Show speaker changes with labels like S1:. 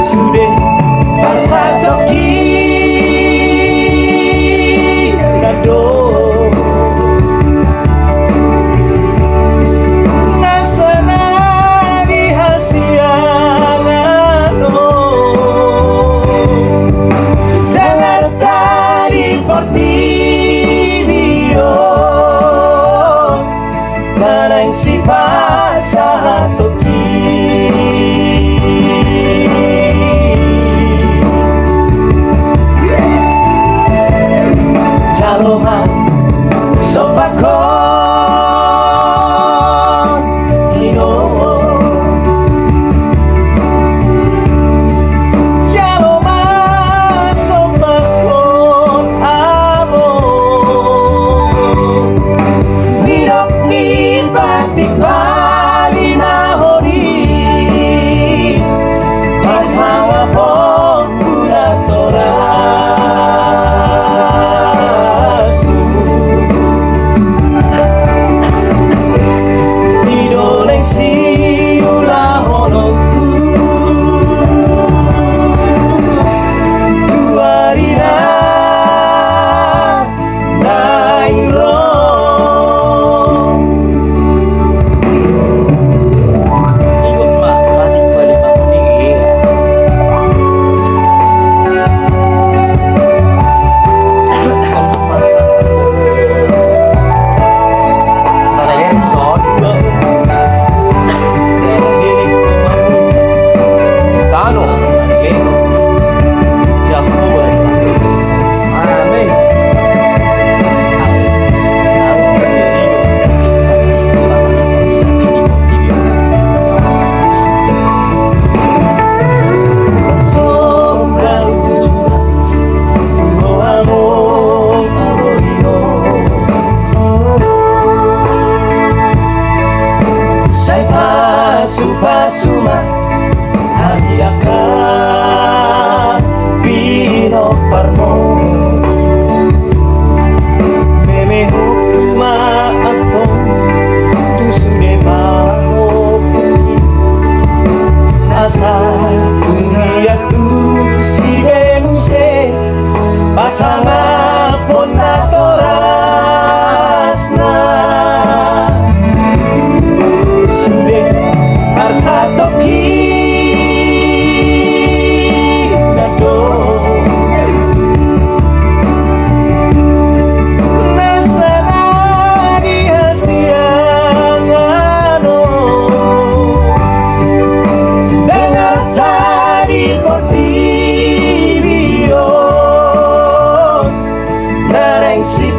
S1: sudah pasatoki nado nasana di hasiangano dengar tali portibio manang si pasatoki Jaloma sopakon ino Jaloma sopakon amo Minok ni batik bali mahoni Pas hangapon buratora Supasuma hadiaka vino parmo meme hukuma anto tu sude mau pergi asa dunia tu si demuse pasangan pondatorasna Pasatoki nado nasana di hasiangano dengar tadi portibio nareng si